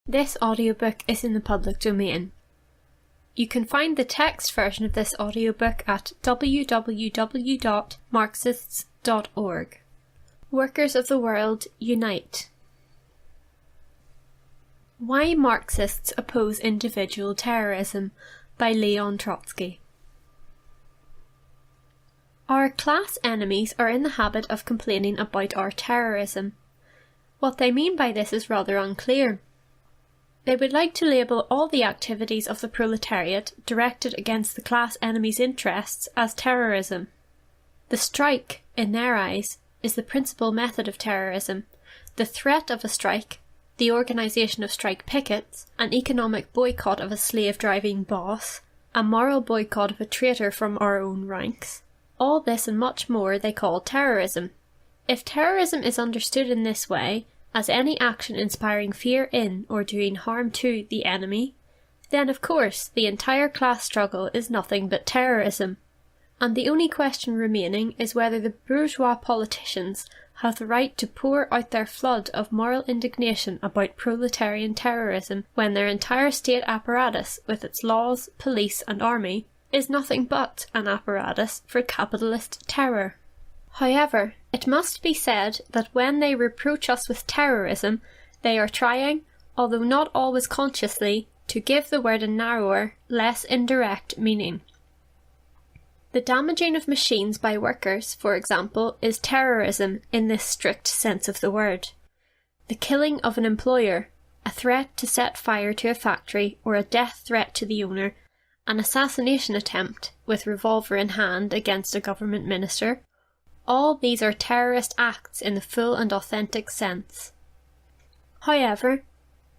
This audiobook is in the public domain. You can find the text version of this audiobook at www.marxists.org. Workers of the World, Unite! Why Marxists Oppose Individual Terrorism by Leon Trotsky. Our class enemies are in the habit of complaining about our terrorism. What they mean by this is rather unclear. They would like to label all the activities of the proletariat directed against the class enemy's interests as terrorism. The strike, in their eyes, is the principal method of terrorism. The threat of a strike, the organisation of strike pickets, an economic boycott of a slave-driving boss, a moral boycott of a traitor from our own ranks. All this and much more they call terrorism. If terrorism is understood in this way, as any action inspiring fear in or doing harm to the enemy, then of course the entire class struggle is nothing but terrorism, and the only question remaining is whether the bourgeois politicians have the right to pour out their flood of moral indignation about proletarian terrorism when their entire state apparatus, with its laws, police and army, is nothing but an apparatus for capitalist terror. However, it must be said that when they reproach us with terrorism, they are trying, although not always consciously, to give the word a narrower, less indirect meaning. The damaging of machines by workers, for example, is terrorism in this strict sense of the word. The killing of an employer, a threat to set fire to a factory or a death threat to the owner, an assassination attempt, with revolver in hand against a government minister, all these are terrorist acts in the full and authentic sense. However,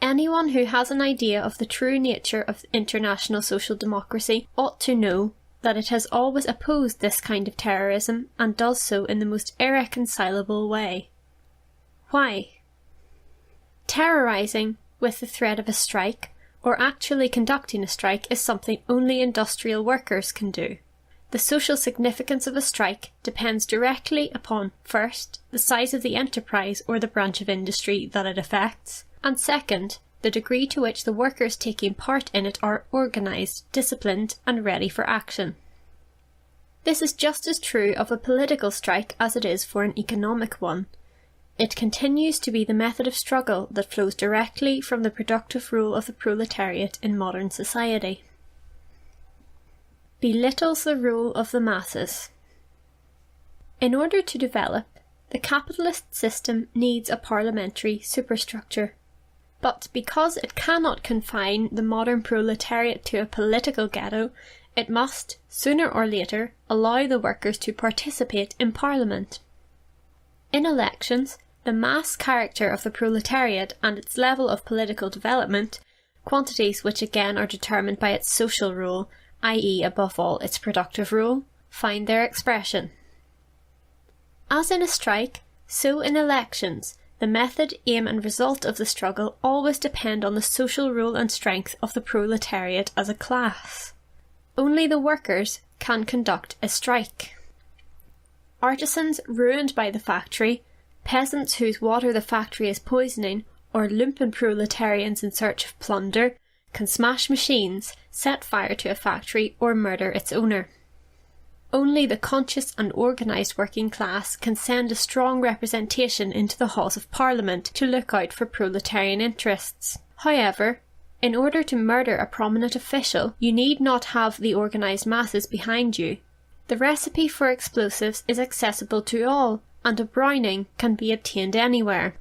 anyone who has an idea of the true nature of international social democracy ought to know that it has always opposed this kind of terrorism and does so in the most irreconcilable way. Why? Terrorising with the threat of a strike, or actually conducting a strike, is something only industrial workers can do. The social significance of a strike depends directly upon, first, the size of the enterprise or the branch of industry that it affects, and second, the degree to which the workers taking part in it are organised, disciplined, and ready for action. This is just as true of a political strike as it is for an economic one. It continues to be the method of struggle that flows directly from the productive rule of the proletariat in modern society. Belittles the rule of the masses. In order to develop, the capitalist system needs a parliamentary superstructure. But because it cannot confine the modern proletariat to a political ghetto, it must, sooner or later, allow the workers to participate in parliament. In elections, the mass character of the proletariat and its level of political development, quantities which again are determined by its social role, i.e. above all its productive role, find their expression. As in a strike, so in elections, the method, aim and result of the struggle always depend on the social role and strength of the proletariat as a class. Only the workers can conduct a strike. Artisans ruined by the factory, peasants whose water the factory is poisoning, or lumpen proletarians in search of plunder, can smash machines, set fire to a factory, or murder its owner. Only the conscious and organised working class can send a strong representation into the halls of Parliament to look out for proletarian interests. However, in order to murder a prominent official, you need not have the organised masses behind you. The recipe for explosives is accessible to all, and a Browning can be obtained anywhere.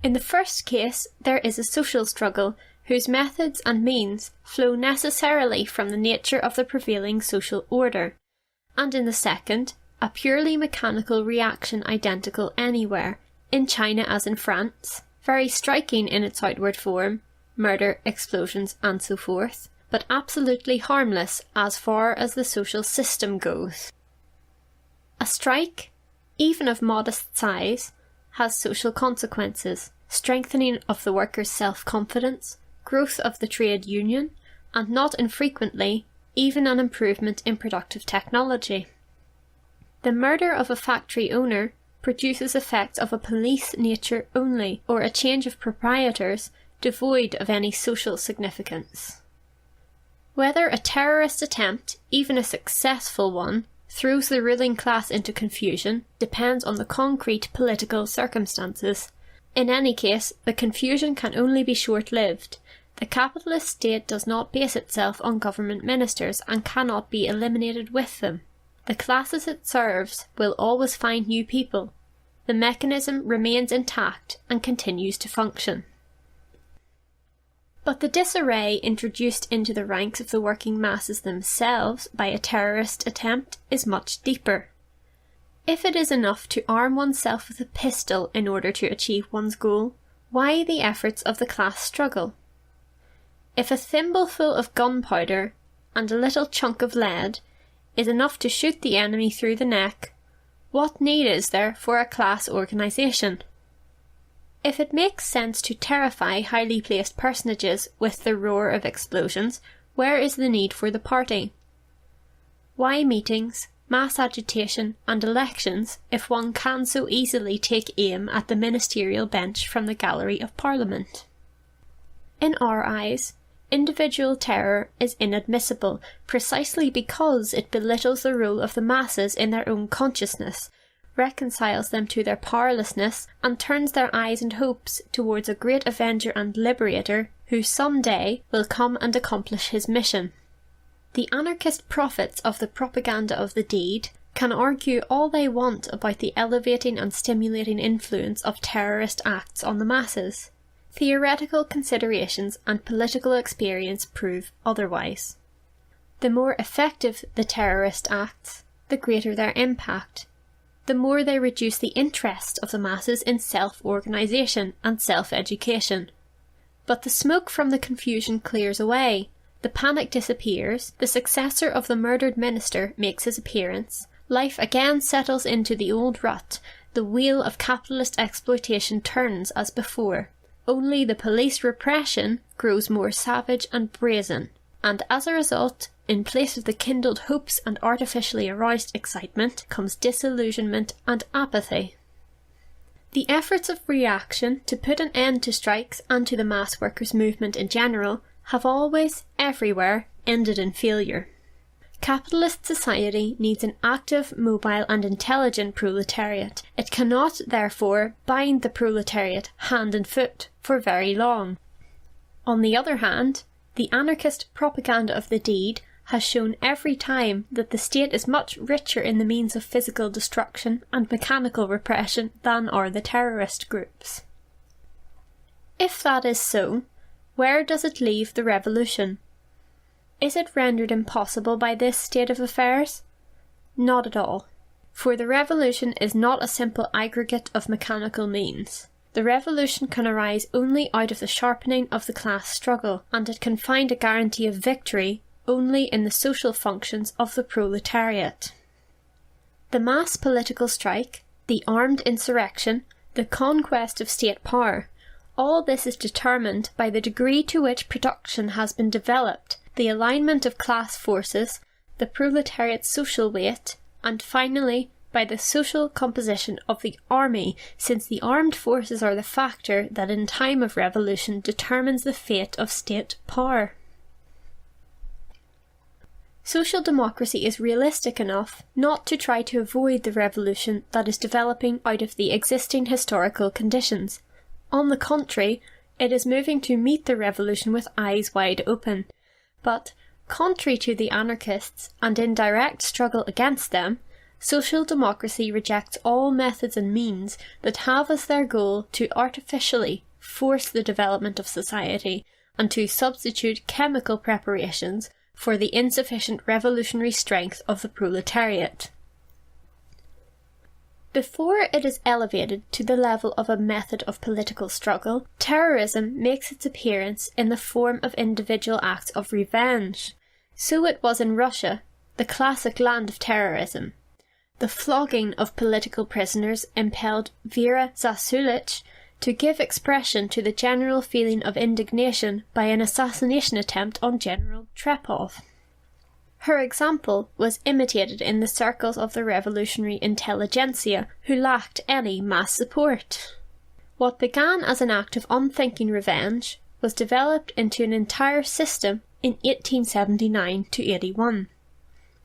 In the first case, there is a social struggle, whose methods and means flow necessarily from the nature of the prevailing social order, and in the second, a purely mechanical reaction identical anywhere, in China as in France, very striking in its outward form, murder, explosions and so forth, but absolutely harmless as far as the social system goes. A strike, even of modest size, has social consequences, strengthening of the workers' self-confidence, growth of the trade union, and not infrequently, even an improvement in productive technology. The murder of a factory owner produces effects of a police nature only, or a change of proprietors devoid of any social significance. Whether a terrorist attempt, even a successful one, throws the ruling class into confusion depends on the concrete political circumstances. In any case, the confusion can only be short-lived. The capitalist state does not base itself on government ministers and cannot be eliminated with them. The classes it serves will always find new people. The mechanism remains intact and continues to function. But the disarray introduced into the ranks of the working masses themselves by a terrorist attempt is much deeper. If it is enough to arm oneself with a pistol in order to achieve one's goal, why the efforts of the class struggle? If a thimbleful of gunpowder and a little chunk of lead is enough to shoot the enemy through the neck, what need is there for a class organisation? If it makes sense to terrify highly placed personages with the roar of explosions, where is the need for the party? Why meetings, mass agitation and elections if one can so easily take aim at the ministerial bench from the gallery of Parliament? In our eyes, individual terror is inadmissible precisely because it belittles the role of the masses in their own consciousness, reconciles them to their powerlessness, and turns their eyes and hopes towards a great avenger and liberator who some day will come and accomplish his mission. The anarchist prophets of the propaganda of the deed can argue all they want about the elevating and stimulating influence of terrorist acts on the masses. Theoretical considerations and political experience prove otherwise. The more effective the terrorist acts, the greater their impact, the more they reduce the interest of the masses in self-organisation and self-education. But the smoke from the confusion clears away, the panic disappears, the successor of the murdered minister makes his appearance, life again settles into the old rut, the wheel of capitalist exploitation turns as before. Only the police repression grows more savage and brazen, and as a result, in place of the kindled hopes and artificially aroused excitement comes disillusionment and apathy. The efforts of reaction to put an end to strikes and to the mass workers' movement in general have always, everywhere, ended in failure. Capitalist society needs an active, mobile and intelligent proletariat. It cannot, therefore, bind the proletariat hand and foot for very long. On the other hand, the anarchist propaganda of the deed has shown every time that the state is much richer in the means of physical destruction and mechanical repression than are the terrorist groups. If that is so, where does it leave the revolution? Is it rendered impossible by this state of affairs? Not at all. For the revolution is not a simple aggregate of mechanical means. The revolution can arise only out of the sharpening of the class struggle, and it can find a guarantee of victory only in the social functions of the proletariat. The mass political strike, the armed insurrection, the conquest of state power, all this is determined by the degree to which production has been developed, the alignment of class forces, the proletariat's social weight, and finally by the social composition of the army, since the armed forces are the factor that in time of revolution determines the fate of state power. Social democracy is realistic enough not to try to avoid the revolution that is developing out of the existing historical conditions. On the contrary, it is moving to meet the revolution with eyes wide open. But, contrary to the anarchists and in direct struggle against them, social democracy rejects all methods and means that have as their goal to artificially force the development of society and to substitute chemical preparations for the insufficient revolutionary strength of the proletariat. Before it is elevated to the level of a method of political struggle, terrorism makes its appearance in the form of individual acts of revenge. So it was in Russia, the classic land of terrorism. The flogging of political prisoners impelled Vera Zasulich to give expression to the general feeling of indignation by an assassination attempt on General Trepov. Her example was imitated in the circles of the revolutionary intelligentsia, who lacked any mass support. What began as an act of unthinking revenge was developed into an entire system in 1879 to 81.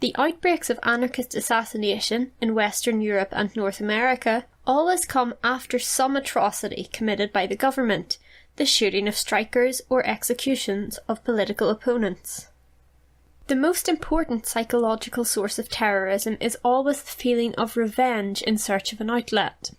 The outbreaks of anarchist assassination in Western Europe and North America always come after some atrocity committed by the government, the shooting of strikers or executions of political opponents. The most important psychological source of terrorism is always the feeling of revenge in search of an outlet.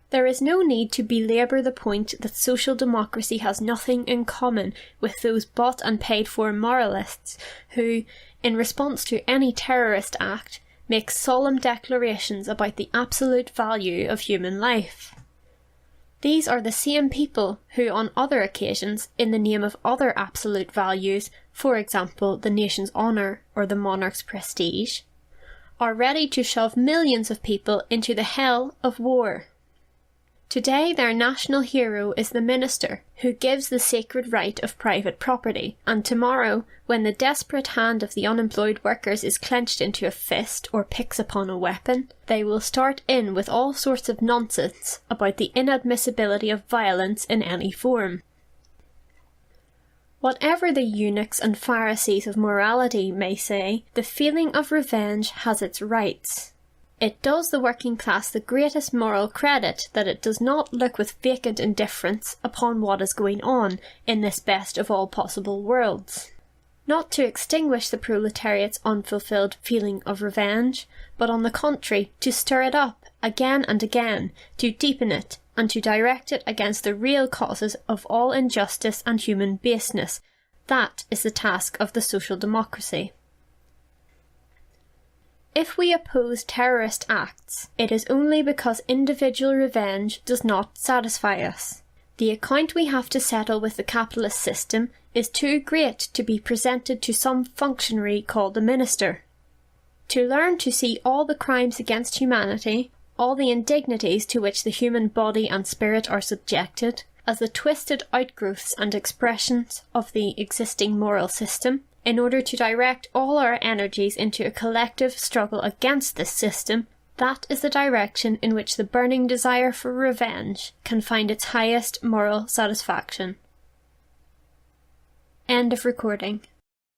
There is no need to belabour the point that social democracy has nothing in common with those bought and paid for moralists who, in response to any terrorist act, make solemn declarations about the absolute value of human life. These are the same people who, on other occasions, in the name of other absolute values, for example the nation's honour or the monarch's prestige, are ready to shove millions of people into the hell of war. Today their national hero is the minister who gives the sacred right of private property, and tomorrow, when the desperate hand of the unemployed workers is clenched into a fist or picks upon a weapon, they will start in with all sorts of nonsense about the inadmissibility of violence in any form. Whatever the eunuchs and Pharisees of morality may say, the feeling of revenge has its rights. It does the working class the greatest moral credit that it does not look with vacant indifference upon what is going on in this best of all possible worlds. Not to extinguish the proletariat's unfulfilled feeling of revenge, but on the contrary, to stir it up again and again, to deepen it, and to direct it against the real causes of all injustice and human baseness. That is the task of the social democracy. If we oppose terrorist acts, it is only because individual revenge does not satisfy us. The account we have to settle with the capitalist system is too great to be presented to some functionary called the minister. To learn to see all the crimes against humanity, all the indignities to which the human body and spirit are subjected, as the twisted outgrowths and expressions of the existing moral system, in order to direct all our energies into a collective struggle against this system, that is the direction in which the burning desire for revenge can find its highest moral satisfaction. End of recording.